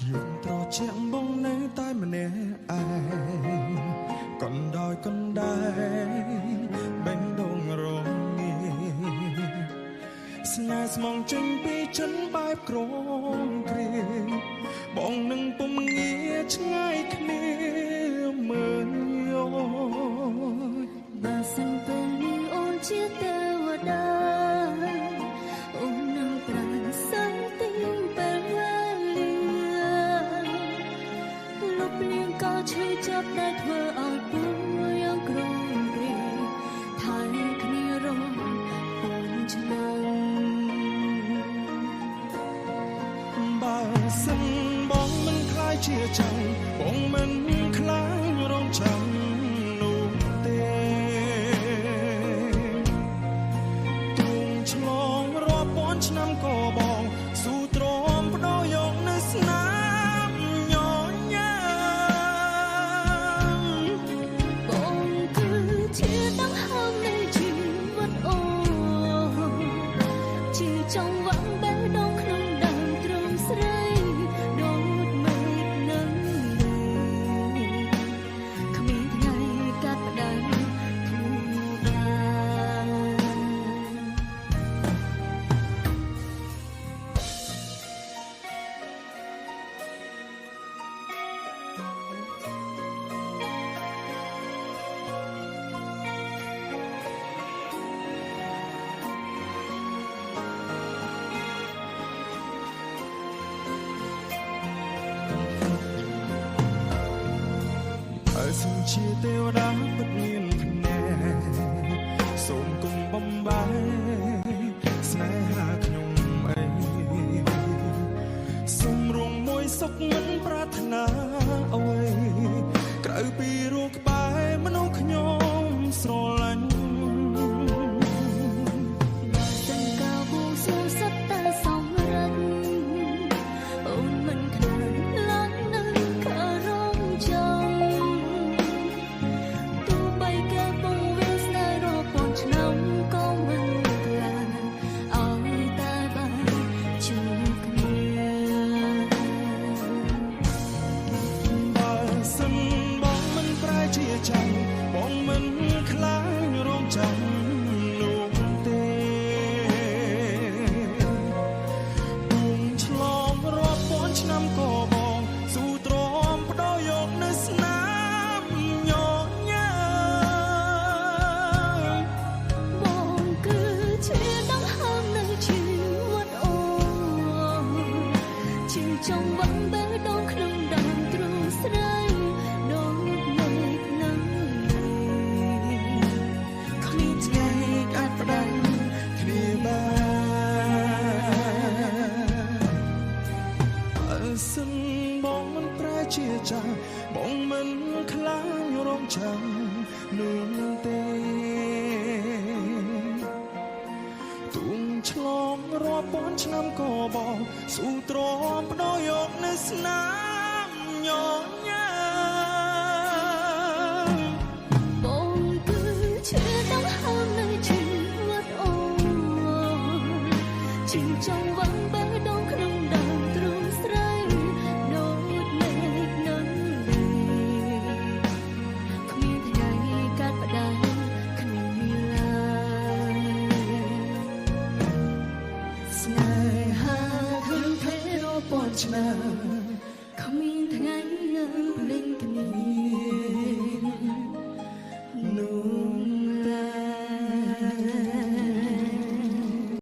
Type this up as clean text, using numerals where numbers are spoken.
យំត្រជាក់បងនៅតែម្នាក់ឯងកណ្ដោយកណ្ដែងបេះដូងរងាស្នេហ៍ស្មងចេញពីចិនបែបក្រងគ្រាបងនឹងពុំងាឆ្ងាយគ្នាមើលយោបើសិនពេលនេះអូនជាទេវតាអូននឹងប្រាណសន្តិពេលវេលាលុបលៀងក៏ឈឺចាប់ដែលធ្វើឲ្យពុំយ៉ាងក្រងគ្រាថែគ្នារងអូនឆ្នាំបើសិនបងមិនខ្លាចជាចាំបងមិនខ្លាចរងចាំនោះទេទុំឆ្លងរាប់ពាន់ឆ្នាំក៏បងស៊ូទ្រាំបដោយកនៅស្នាមញញ៉ាំបងគឺជាដង្ហើមនៃជីវិតអូនជាចង់វ៉ាំបេះដូងក្នុងដើមទ្រឹមស្រីដូចមេឃនឹងគ្មានថ្ងៃកាត់ផ្ដាច់ធូរដាបើសិនជាទេវតាពិតមានភ្នែកសូមគុំបំបែកស្នេហាខ្ញុំអីសូមរួមមួយសុខមិនប្រាថ្នាអ្វីក្រៅពីរូបក្បែរមនុស្សខ្ញុំស្រឡាញ់សង្កោបួងសួងសត្វតែសំរិទ្ធអូនមិនខ្លាចលាក់នឹងក៏រងចាំទោះបីគេពងវាស្នេហ៍រាប់ពាន់ឆ្នាំក៏មិនខ្លាចឲ្យតែបានជួបគ្នាបើសិនបងមិនប្រែជាចាំបងមិនខ្លាចរងចាំនោះទេទុំឆ្លងរាប់ពាន់ឆ្នាំក៏បងស៊ូទ្រាំបដោយកនៅស្នាមញញ៉ាំបងគឺជាដង្ហើមនៃជីវិតអូនជាចង់វ៉ាំបេះដូងក្នុងដើមទ្រង់ស្រីដូចមេឃនឹងគ្មានថ្ងៃកាត់ផ្ដាច់គ្នាបានបើសិនបងមិនប្រែជាចាំបងមិនខ្លាចរងចាំនោះទេទុំឆ្លងរាប់ពាន់ឆ្នាំក៏បងស៊ូទ្រាំបដោយកនៅស្នាមញញ៉ាំបងគឺជាដង្ហើមនៃជីវិតអូនជាចង់វ៉ាំបេះដូងក្នុងដើមទ្រង់ស្រីដូចមេឃនឹងគ្មានថ្ងៃកាត់ផ្ដាច់គ្នាឡើយស្នេហាធំធេររាប់ពាន់ឆ្នាំគ្មានថ្ងៃនឹងភ្លេចគ្នា